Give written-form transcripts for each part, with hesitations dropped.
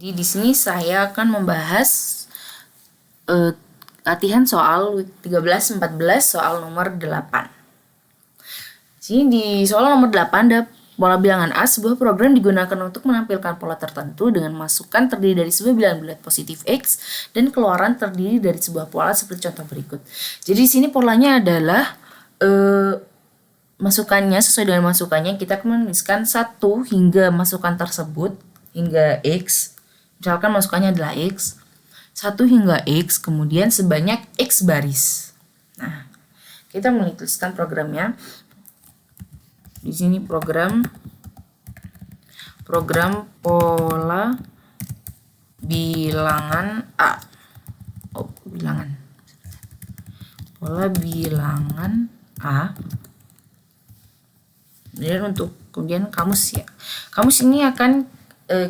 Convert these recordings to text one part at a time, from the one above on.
Jadi di sini saya akan membahas latihan soal week 13-14 soal nomor 8. Sini di soal nomor 8 ada pola bilangan A, sebuah program digunakan untuk menampilkan pola tertentu dengan masukan terdiri dari sebuah bilangan bulat positif X dan keluaran terdiri dari sebuah pola seperti contoh berikut. Jadi di sini polanya adalah masukannya, sesuai dengan masukannya kita akan menuliskan 1 hingga masukan tersebut hingga X. Misalkan masukannya adalah X, 1 hingga X, kemudian sebanyak X baris. Nah, kita menuliskan programnya. Di sini program pola bilangan A. Pola bilangan A. Kemudian kamus ya. Kamus ini akan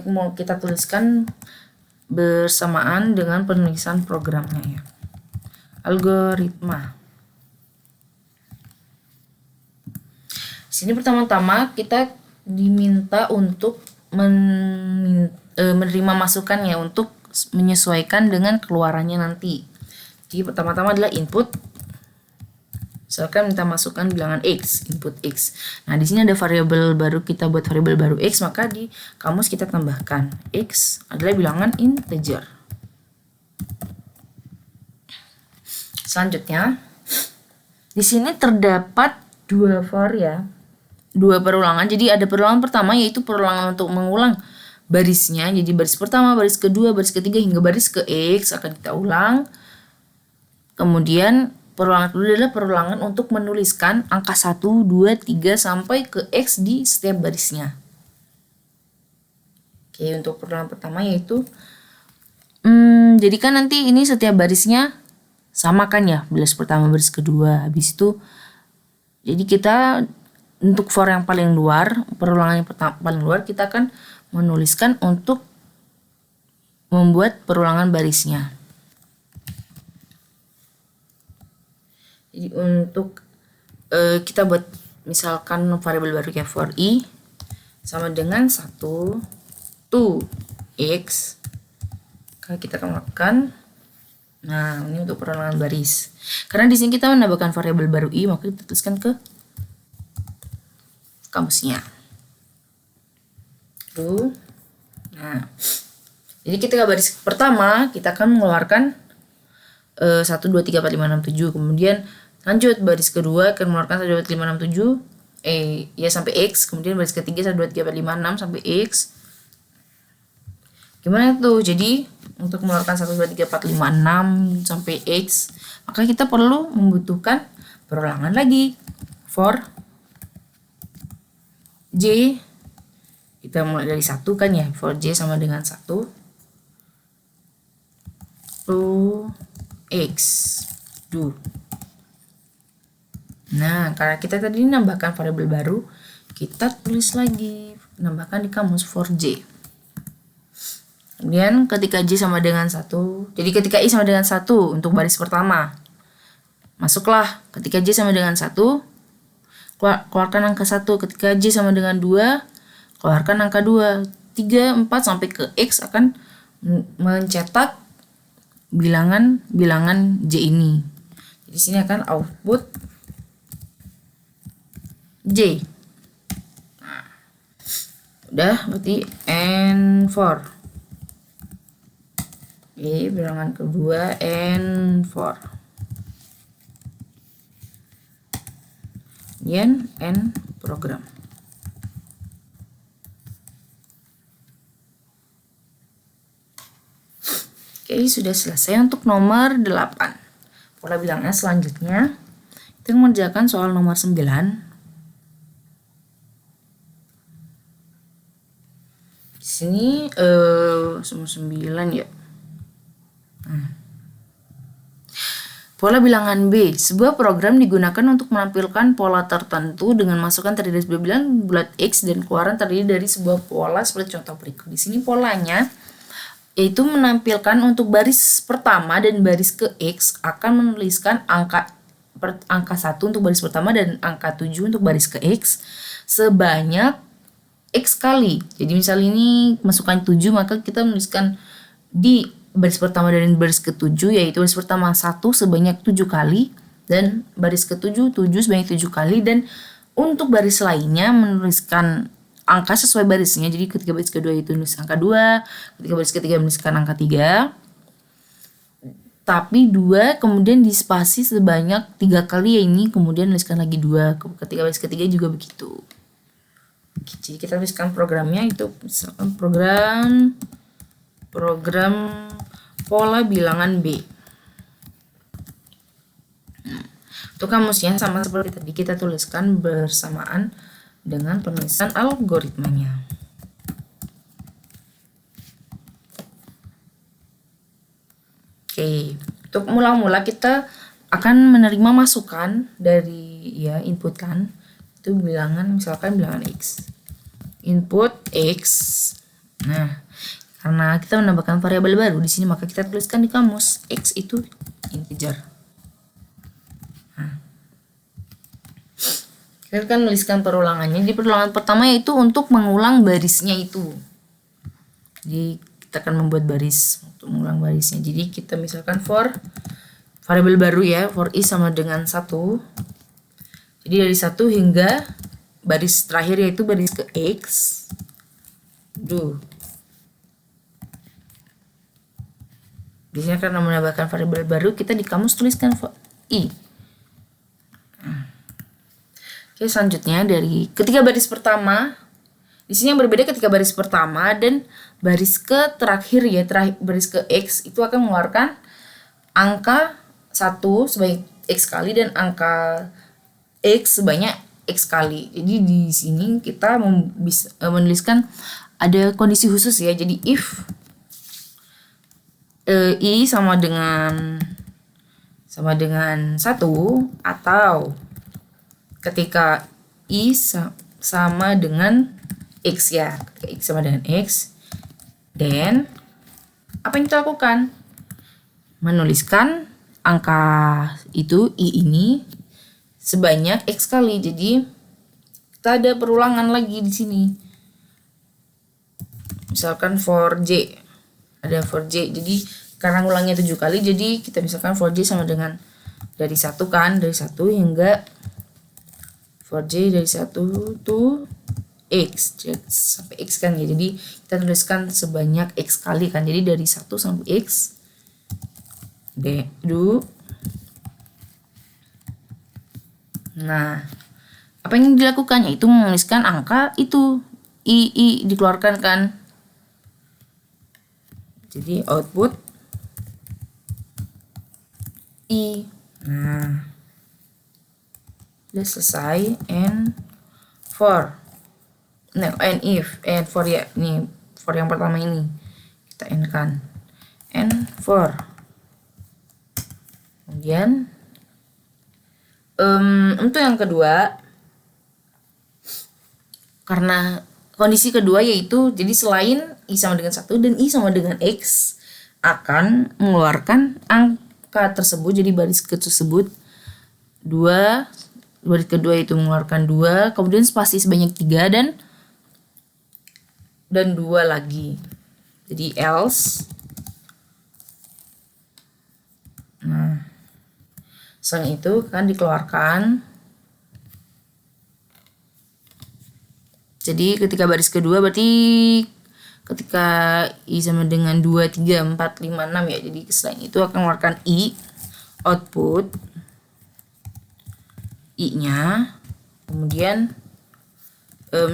mau kita tuliskan bersamaan dengan penulisan programnya ya. Algoritma. Sini pertama-tama kita diminta untuk menerima masukannya untuk menyesuaikan dengan keluarannya nanti. Jadi pertama-tama adalah input. Misalkan minta masukkan bilangan X, input X. Nah, di sini ada variabel baru, kita buat variabel baru X, maka di kamus kita tambahkan X adalah bilangan integer. Selanjutnya, di sini terdapat dua perulangan. Jadi ada perulangan pertama yaitu perulangan untuk mengulang barisnya. Jadi baris pertama, baris kedua, baris ketiga hingga baris ke X akan kita ulang. Kemudian perulangan kedua adalah perulangan untuk menuliskan angka 1, 2, 3 sampai ke X di setiap barisnya. Oke, untuk perulangan pertama yaitu jadi kan nanti ini setiap barisnya sama kan ya, baris pertama, baris kedua. Habis itu jadi kita untuk for yang paling luar, perulangan yang paling luar kita akan menuliskan untuk membuat perulangan barisnya. Jadi untuk kita buat misalkan variabel baru kayak for i sama dengan 1 to X. Kalau kita akan melakukan, nah ini untuk perulangan baris. Karena di sini kita menambahkan variabel baru i, maka kita tuliskan ke kamusnya. Nah, jadi ketika baris pertama kita akan mengeluarkan 1, 2, 3, 4, 5, 6, 7. Kemudian lanjut baris kedua akan mengeluarkan 1, 2, 3, 4, 5, 6, 7 sampai X. Kemudian baris ketiga 1, 2, 3, 4, 5, 6 sampai X. Gimana tuh? Jadi untuk mengeluarkan 1, 2, 3, 4, 5, 6 sampai X, maka kita perlu membutuhkan perulangan lagi. For J, kita mulai dari 1 kan ya. For J sama dengan 1 to X. Nah, karena kita tadi nambahkan variabel baru, kita tulis lagi, nambahkan di kamus for J. Kemudian ketika J sama dengan 1, jadi ketika I sama dengan 1 untuk baris pertama, masuklah ketika J sama dengan 1, keluarkan angka 1. Ketika J sama dengan 2, keluarkan angka 2. 3, 4 sampai ke X akan mencetak bilangan J ini. Di sini akan output J. Nah, udah berarti N4. Oke, bilangan kedua N4. Kemudian N program. Oke, sudah selesai untuk nomor 8. Pola bilangnya selanjutnya kita mengerjakan soal nomor 9. Di sini nomor 9 ya. Pola bilangan B, sebuah program digunakan untuk menampilkan pola tertentu dengan masukan terdiri dari sebuah bilangan bulat X dan keluaran terdiri dari sebuah pola seperti contoh berikut. Di sini polanya yaitu menampilkan untuk baris pertama dan baris ke X akan menuliskan angka 1 untuk baris pertama dan angka 7 untuk baris ke X sebanyak X kali. Jadi misal ini masukkan 7, maka kita menuliskan di baris pertama dari baris ke-7, yaitu baris pertama 1 sebanyak 7 kali, dan baris ke-7 7 sebanyak 7 kali, dan untuk baris lainnya menuliskan angka sesuai barisnya. Jadi ketika baris kedua itu nulis angka 2, ketika baris ketiga menuliskan angka 3. Tapi 2 kemudian di spasi sebanyak 3 kali, ya ini kemudian nuliskan lagi 2. Ketika baris ketiga juga begitu. Jadi kita tuliskan programnya itu misalkan program pola bilangan B. Untuk kamusnya sama seperti tadi, kita tuliskan bersamaan dengan penulisan algoritmanya. Oke, untuk mula-mula kita akan menerima masukan dari input kan. Itu bilangan, misalkan bilangan X. Input X. Nah, karena kita menambahkan variabel baru di sini, maka kita tuliskan di kamus X itu integer. Nah, kita akan menuliskan perulangannya. Jadi perulangan pertama yaitu untuk mengulang barisnya itu. Jadi kita akan membuat baris untuk mengulang barisnya. Jadi kita misalkan for variabel baru ya, for i sama dengan 1. Jadi dari 1 hingga baris terakhir yaitu baris ke X. Biasanya karena menambahkan variabel baru, kita di kamus tuliskan for i. Oke, selanjutnya dari ketika baris pertama, di sini yang berbeda ketika baris pertama dan baris ke terakhir ya, baris ke X itu akan mengeluarkan angka 1 sebanyak X kali dan angka X sebanyak X kali. Jadi di sini kita bisa menuliskan ada kondisi khusus ya. Jadi if i sama dengan 1, atau ketika i sama dengan X ya, ketika X sama dengan X, dan apa yang kita lakukan? Menuliskan angka itu i ini sebanyak X kali. Jadi kita ada perulangan lagi di sini. Misalkan for J, ada for J. Jadi karena ngulangnya 7 kali, jadi kita misalkan for J sama dengan dari 1 kan, dari 1 hingga for J dari 1 to X sampai X kan ya. Jadi kita tuliskan sebanyak X kali kan. Jadi dari 1 sampai X. Nah, apa yang dilakukan yaitu menuliskan angka itu i dikeluarkan kan. Jadi output i. Nah, udah selesai. And for ya, nih for yang pertama ini kita end kan, and for. Kemudian untuk yang kedua, karena kondisi kedua yaitu jadi selain i sama dengan 1 dan i sama dengan X akan mengeluarkan angka tersebut. Jadi baris tersebut 2, baris kedua itu mengeluarkan 2, kemudian spasi sebanyak 3 dan 2 lagi. Jadi else. Nah, selain itu kan dikeluarkan. Jadi ketika baris kedua berarti ketika i sama dengan 2, 3, 4, 5, 6 ya. Jadi selain itu akan mengeluarkan i, output i-nya, kemudian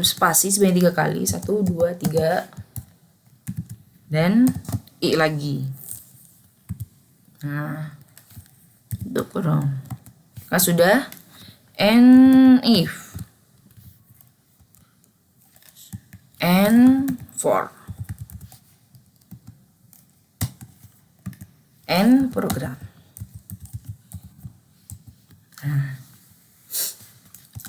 spasi sebanyak 3 kali, 1, 2, 3, dan i lagi. Nah, itu kurang. Nah, sudah. And if, and for, and program. Nah,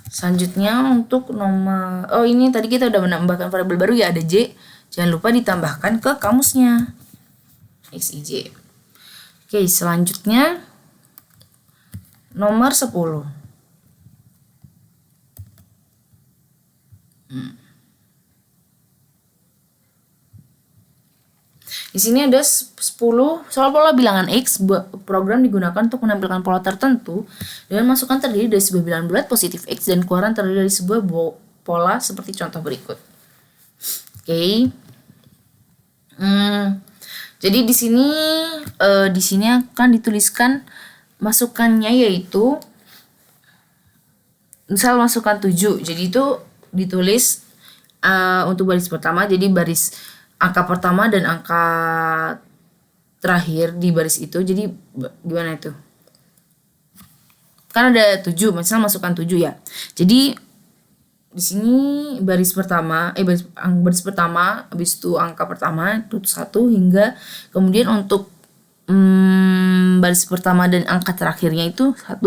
selanjutnya untuk nomor, ini tadi kita udah menambahkan variabel baru ya, ada J. Jangan lupa ditambahkan ke kamusnya. XIJ. Oke, selanjutnya nomor 10. Di sini ada 10 soal pola bilangan X. Program digunakan untuk menampilkan pola tertentu dengan masukan terdiri dari sebuah bilangan bulat positif X dan keluaran terdiri dari sebuah pola seperti contoh berikut. Oke. Jadi di sini akan dituliskan masukannya, yaitu misal masukan 7. Jadi itu ditulis untuk baris pertama, jadi baris angka pertama dan angka terakhir di baris itu. Jadi gimana itu? Kan ada 7, misal masukan 7 ya. Jadi di sini baris pertama habis itu angka pertama itu 1 hingga kemudian untuk baris pertama dan angka terakhirnya itu 1.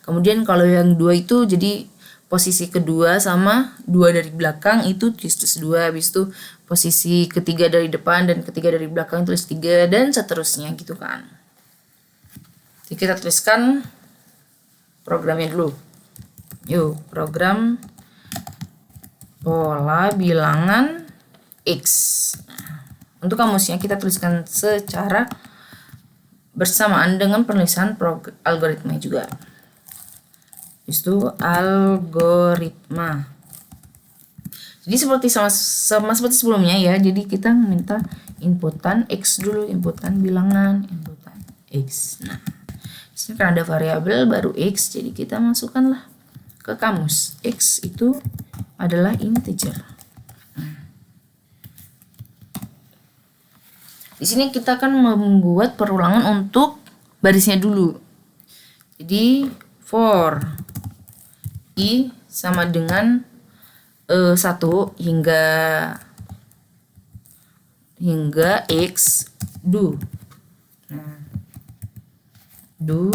Kemudian kalau yang 2 itu jadi posisi kedua sama 2 dari belakang itu tulis 2, habis itu posisi ketiga dari depan dan ketiga dari belakang tulis 3 dan seterusnya gitu kan. Jadi kita tuliskan programnya dulu. Yuk, program pola bilangan X. Nah, untuk kamusnya kita tuliskan secara bersamaan dengan penulisan algoritma juga. Itu algoritma. Jadi seperti sama seperti sebelumnya ya. Jadi kita minta inputan X dulu, inputan bilangan, inputan X. Nah, di sini kan ada variabel baru X, jadi kita masukkanlah ke kamus. X itu adalah integer. Di sini kita akan membuat perulangan untuk barisnya dulu. Jadi for I sama dengan 1 hingga X do. Nah, do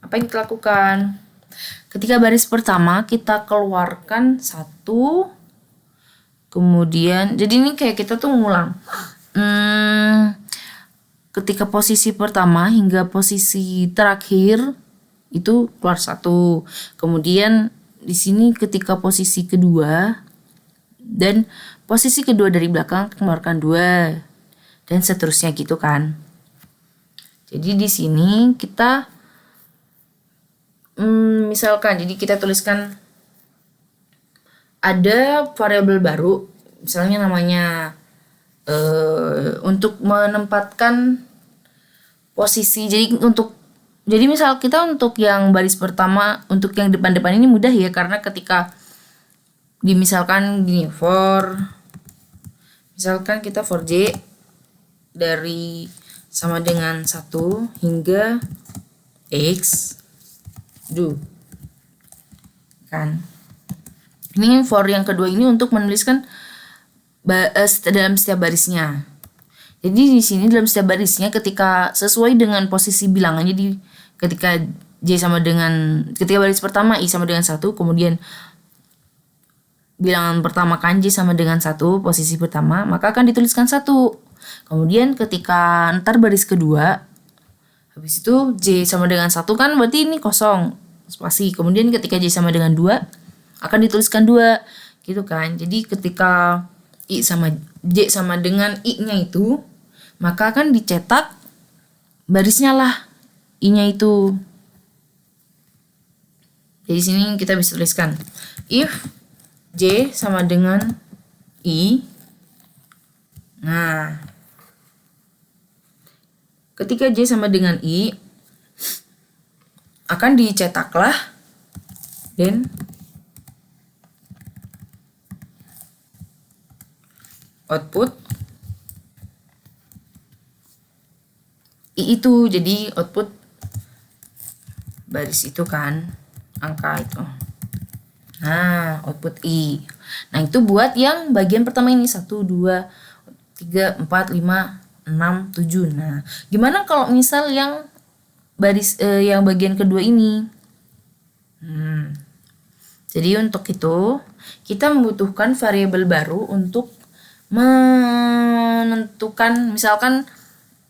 apa yang kita lakukan? Ketika baris pertama kita keluarkan 1, kemudian jadi ini kayak kita tuh ngulang. Ketika posisi pertama hingga posisi terakhir itu keluar 1. Kemudian di sini ketika posisi kedua dan posisi kedua dari belakang keluarkan 2 dan seterusnya gitu kan. Jadi di sini kita misalkan jadi kita tuliskan ada variabel baru, misalnya namanya untuk menempatkan posisi. Jadi misal kita untuk yang baris pertama, untuk yang depan-depan ini mudah ya, karena ketika misalkan gini, misalkan kita for J dari sama dengan 1 hingga X do kan. Ini for yang kedua ini untuk menuliskan dalam setiap barisnya. Jadi di sini dalam setiap barisnya ketika sesuai dengan posisi bilangan, jadi ketika ketika baris pertama I sama dengan 1, kemudian bilangan pertama kan J sama dengan 1 posisi pertama, maka akan dituliskan 1. Kemudian ketika ntar baris kedua habis itu J sama dengan 1 kan berarti ini kosong spasi. Kemudian ketika J sama dengan 2 akan dituliskan 2 gitu kan. Jadi ketika I sama J sama dengan I-nya itu, maka akan dicetak barisnya lah I-nya itu. Jadi sini kita bisa tuliskan if J sama dengan I. Nah, ketika J sama dengan I akan dicetaklah dan output I itu. Jadi output baris itu kan, angka itu. Nah, output I. Nah, itu buat yang bagian pertama ini 1, 2, 3, 4, 5, 6, 7. Nah, gimana kalau misal yang baris yang bagian kedua ini? Jadi untuk itu kita membutuhkan variabel baru untuk menentukan, misalkan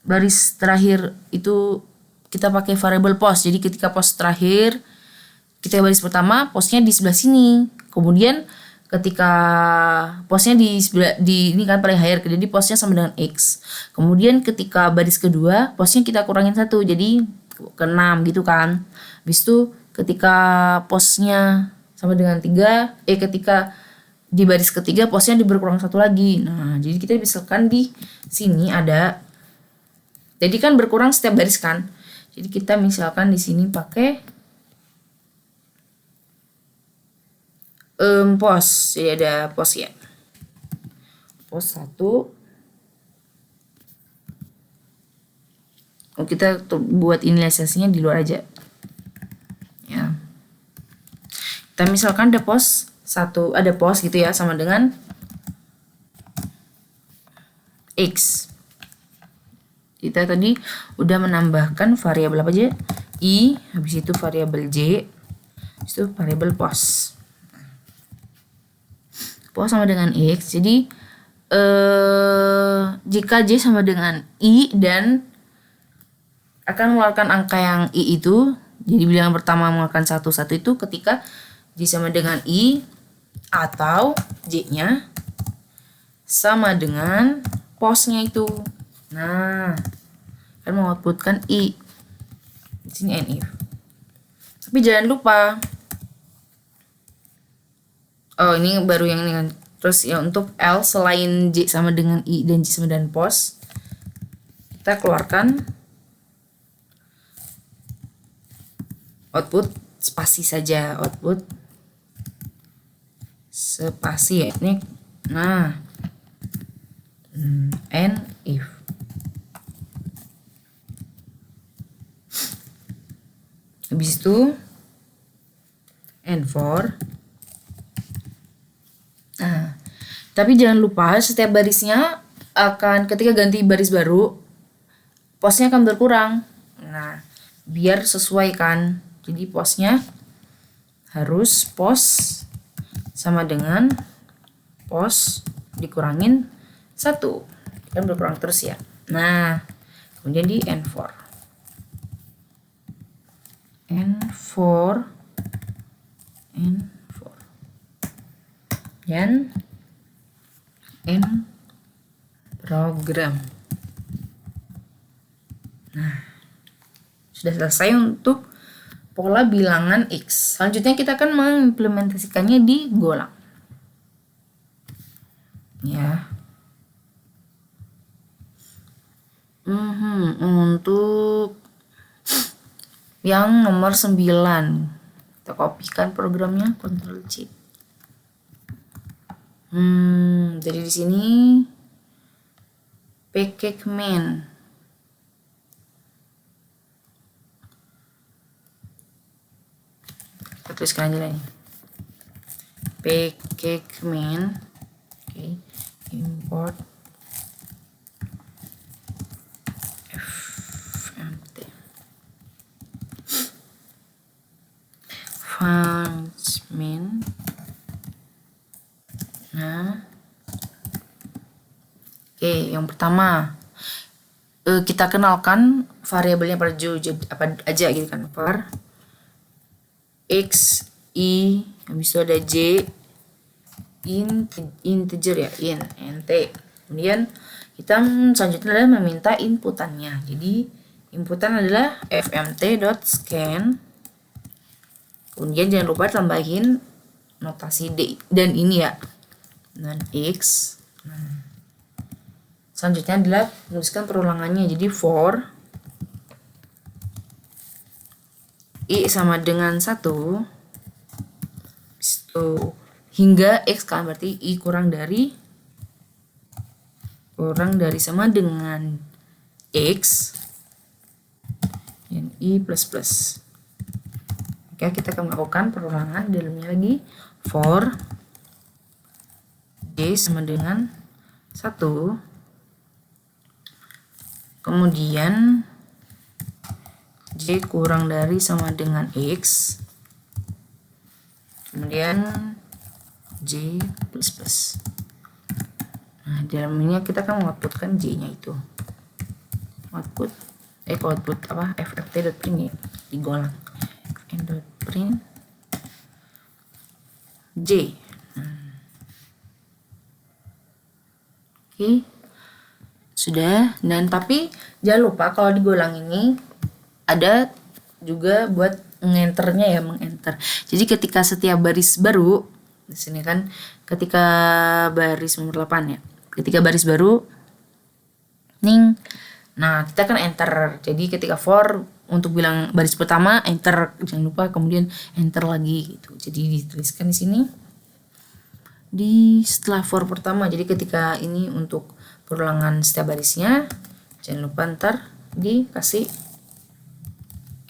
baris terakhir itu kita pakai variabel post. Jadi ketika post terakhir, kita baris pertama postnya di sebelah sini. Kemudian ketika posnya di ini kan paling higher, jadi posnya sama dengan X. Kemudian ketika baris kedua posnya kita kurangin 1 jadi ke 6 gitu kan. Habis itu ketika posnya sama dengan 3, ketika di baris ketiga posnya berkurang 1 lagi. Nah, jadi kita misalkan di sini ada, jadi kan berkurang setiap baris kan. Jadi kita misalkan di sini pakai pos. Jadi ada pos ya. Pos 1. Kita buat inisialisasinya di luar aja. Ya. Kita misalkan ada pos 1, ada pos gitu ya sama dengan X. Kita tadi udah menambahkan variabel apa aja? I, habis itu variabel J, habis itu variabel pos. Pos sama dengan X, jadi jika J sama dengan I dan akan mengeluarkan angka yang I itu, jadi bilangan pertama mengeluarkan 1 itu ketika J sama dengan I atau J-nya sama dengan posnya itu. Nah, kan mengoutputkan I. Di sini and if. Tapi jangan lupa. Oh, ini baru yang ini kan. Terus ya untuk L selain J sama dengan I dan J sama dengan pos, kita keluarkan output spasi saja, output spasi ya ini. Nah, and if. Habis itu and for. Nah, tapi jangan lupa setiap barisnya akan ketika ganti baris baru posnya akan berkurang. Nah, biar sesuai kan. Jadi posnya harus pos sama dengan pos dikurangin 1. Kan berkurang terus ya. Nah, kemudian di N4. N4 dan N program. Nah, sudah selesai untuk pola bilangan X. Selanjutnya kita akan mengimplementasikannya di Golang. Ya. Untuk yang nomor 9, kita kopikan programnya, Ctrl C. Jadi di sini pkcmain. Kita tuliskan aja nih. Pkcmain. Oke, import fmt functions. Nah, oke, yang pertama kita kenalkan variabelnya pada apa aja gitu kan, var x i, habis itu ada j integer ya, int. Kemudian kita selanjutnya adalah meminta inputannya. Jadi inputan adalah fmt.scan. Kemudian jangan lupa tambahin notasi D dan ini ya, dan X. Nah, selanjutnya adalah tuliskan perulangannya. Jadi for I sama dengan 1 hingga X kan, berarti I kurang dari sama dengan X dan I plus plus. Oke, kita akan melakukan perulangan dalamnya lagi. For J sama dengan 1, kemudian J kurang dari sama dengan X, kemudian J plus plus. Nah, dalamnya kita akan mengoutputkan J-nya itu. Output apa? fft.print ya, di Golang. fft.print J. Oke, sudah. Dan tapi jangan lupa kalau digolang ini ada juga buat mengenternya ya, mengenter. Jadi ketika setiap baris baru di sini kan, ketika baris nomor 8 ya, ketika baris baru ning, nah kita kan enter. Jadi ketika for untuk bilang baris pertama enter, jangan lupa kemudian enter lagi gitu. Jadi dituliskan di sini di setelah for pertama. Jadi ketika ini untuk perulangan setiap barisnya, jangan lupa ntar dikasih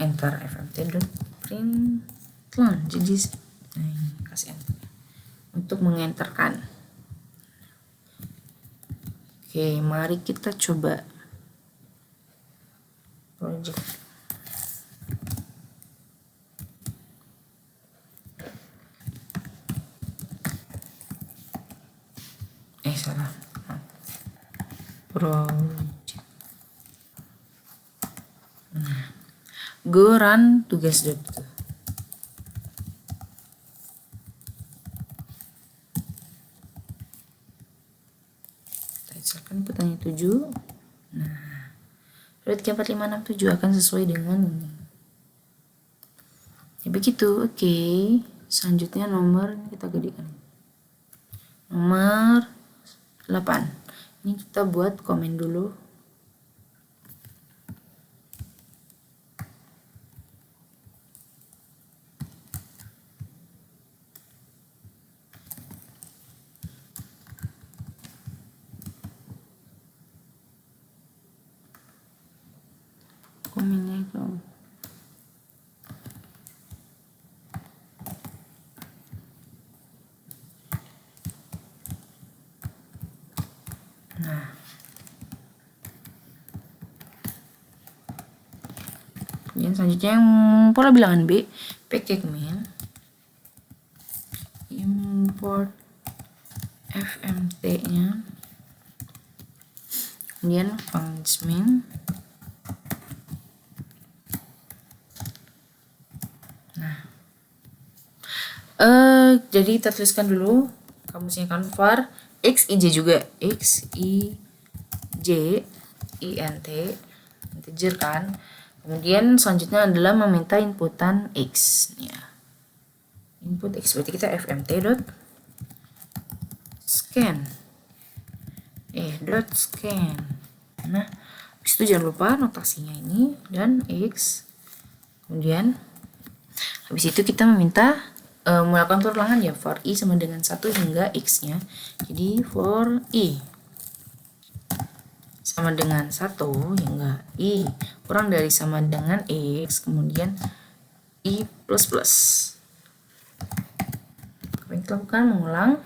enter fmt.println. Jadi kasih enter untuk mengenterkan. Oke, mari kita coba project. Salah. Project. Nah, go run tugas dulu. Misalkan pertanyaan 7. Nah, rate 4, 5, 6, 7 akan sesuai dengan ini. Ya begitu, oke. Selanjutnya nomor kita gedekan. Nomor 8. Ini kita buat komen dulu. Komennya itu. Nah, kemudian selanjutnya yang pola bilangan B, pkgmin import fmt nya, kemudian function. Nah, jadi kita tuliskan dulu kamusnya kan var xij juga, xij int integer kan. Kemudian selanjutnya adalah meminta inputan x ya. Input x berarti kita fmt.scan .scan. Nah, habis itu jangan lupa notasinya ini dan x. Kemudian habis itu kita meminta melakukan perulangan ya, for i sama dengan 1 hingga x-nya. Jadi for i sama dengan 1 hingga i kurang dari sama dengan x, kemudian i plus plus. Apa yang kita lakukan? Mengulang.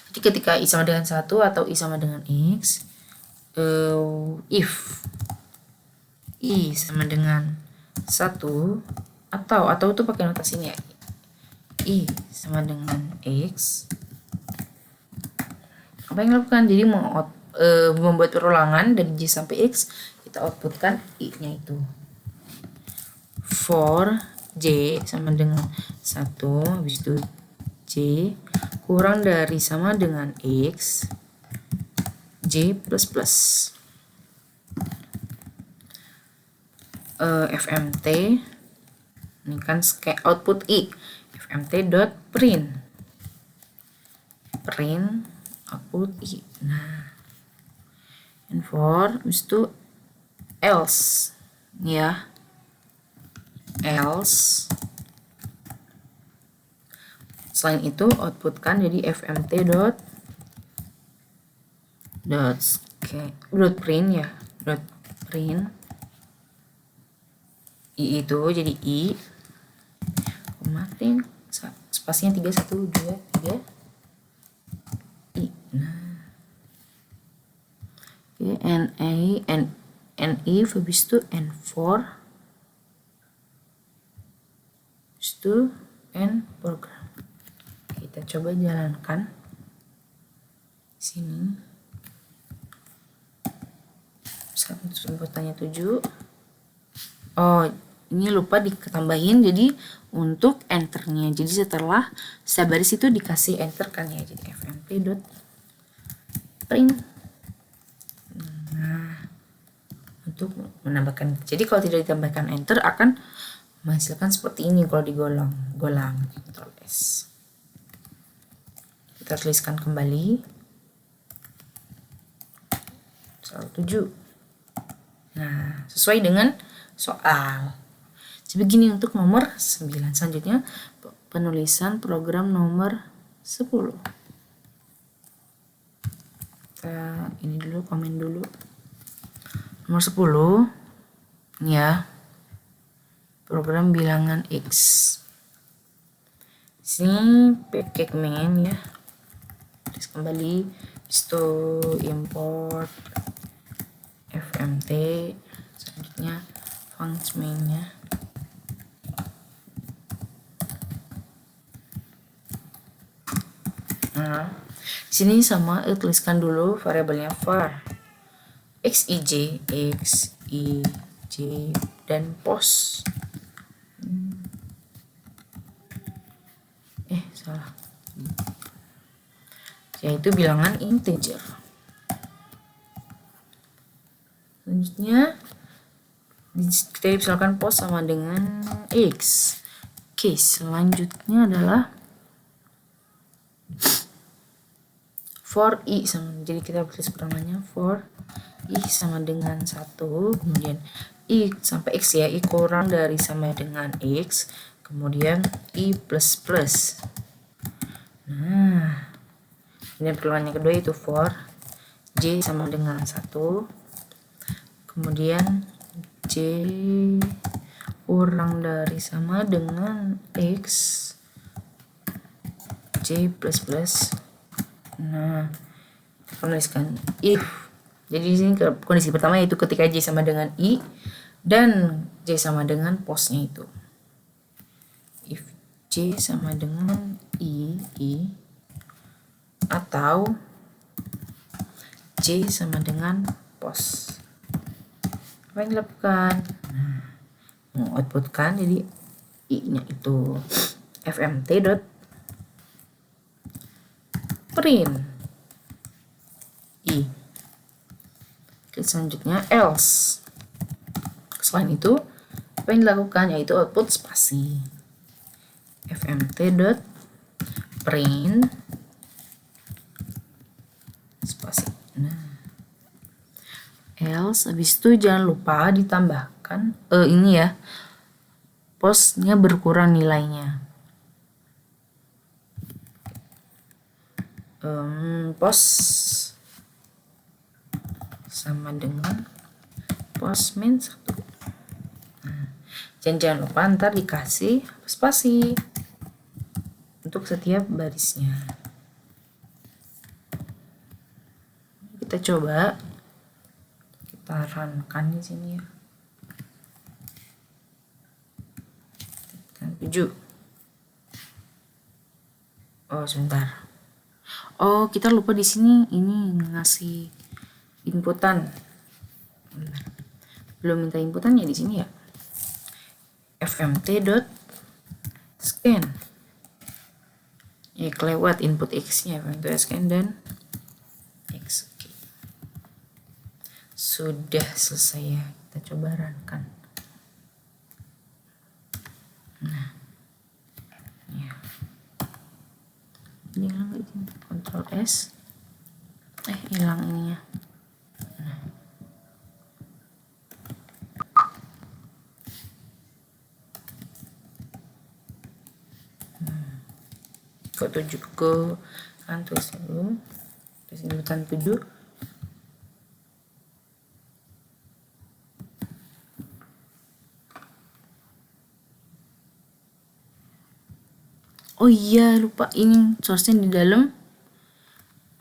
Jadi ketika i sama dengan 1 atau i sama dengan x, if i sama dengan 1 atau itu pakai notasinya i sama dengan x, apa yang dilakukan? Jadi membuat perulangan dari j sampai x, kita outputkan i nya itu for j sama dengan 1, habis itu j kurang dari sama dengan x, j plus plus. fmt ini kan output i, fmt.print output i. Nah, and for habis itu else ya, else selain itu outputkan jadi fmt.print ya, .print i itu jadi i kemarin spasinya 3, 1, 2, 3 i. Nah, oke, and if habis itu and4 habis itu and program. Kita coba jalankan sini. Pertanyaan 7. Oh, ini lupa ditambahin jadi untuk enternya. Jadi setelah setiap baris itu dikasih enter kan ya. Jadi fmt.print print. Nah, untuk menambahkan. Jadi kalau tidak ditambahkan enter akan menghasilkan seperti ini kalau digolong. Ctrl S. Kita tuliskan kembali. Soal 7. Nah, sesuai dengan soal. Jadi begini untuk nomor 9. Selanjutnya penulisan program nomor 10. Kita ini dulu, komen dulu. Nomor 10 ini ya. Program bilangan X. Sini package main ya. Terus kembali itu import fmt, selanjutnya function main-nya. Nah, sini sama tuliskan dulu variabelnya var xij dan pos. Salah. Yaitu bilangan integer. Selanjutnya kita misalkan pos sama dengan x. Oke, selanjutnya adalah for i sama, jadi kita tulis pertamanya for i sama dengan 1, kemudian i sampai x ya, i kurang dari sama dengan x, kemudian i plus plus. Nah, ini perluannya kedua itu for j sama dengan 1, kemudian j kurang dari sama dengan x, j plus plus. Nah, kita tuliskan if. Jadi di sini kondisi pertama yaitu ketika j sama dengan i dan j sama dengan posnya itu. If j sama dengan i atau j sama dengan pos. Apa yang dilakukan? Nah, mengoutputkan jadi i-nya itu fmt dot print i. Selanjutnya else. Selain itu apa yang dilakukan yaitu output spasi fmt dot print spasi. Nah, else habis itu jangan lupa ditambahkan ini ya, posnya berkurang nilainya. Pos sama dengan pos min 1. Nah, jangan lupa ntar dikasih spasi untuk setiap barisnya. Kita coba kita runkan di sini ya. 7. Oh, sebentar. Oh, kita lupa di sini ini ngasih inputan. Belum minta inputannya di sini ya. fmt.scan. Ya, kelewat input x-nya fmt.scan dan x. Oke. Sudah selesai ya. Kita coba runkan. Nah. Ya. Ini hilang nggak sih? Ctrl S. Hilang ininya. Nah. Kok 7 ke tulis dulu. Terus ini bukan 7. Oh iya, lupa ini source-nya di dalam.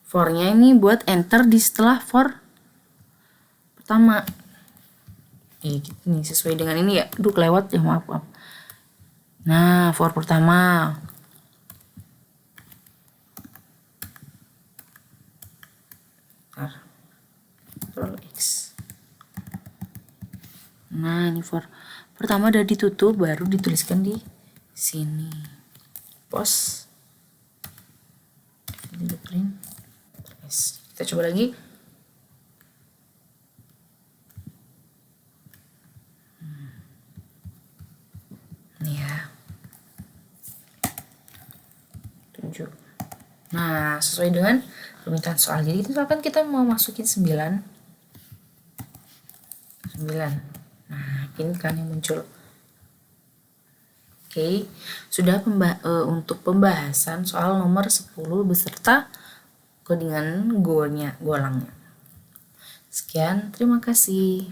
For-nya ini buat enter di setelah for pertama. Gitu nih, sesuai dengan ini ya. Aduh, kelewat ya, maaf. Nah, for pertama. Ctrl X. Nah, ini for pertama udah ditutup, baru dituliskan di sini. Pos. Print. Yes. Kita Kita coba lagi. Nih ya. 7. Nah, sesuai dengan permintaan soal. Jadi misalkan kita mau masukin 9. Nah, ini kan yang muncul. Oke, sudah untuk pembahasan soal nomor 10 beserta codingan golangnya. Sekian, terima kasih.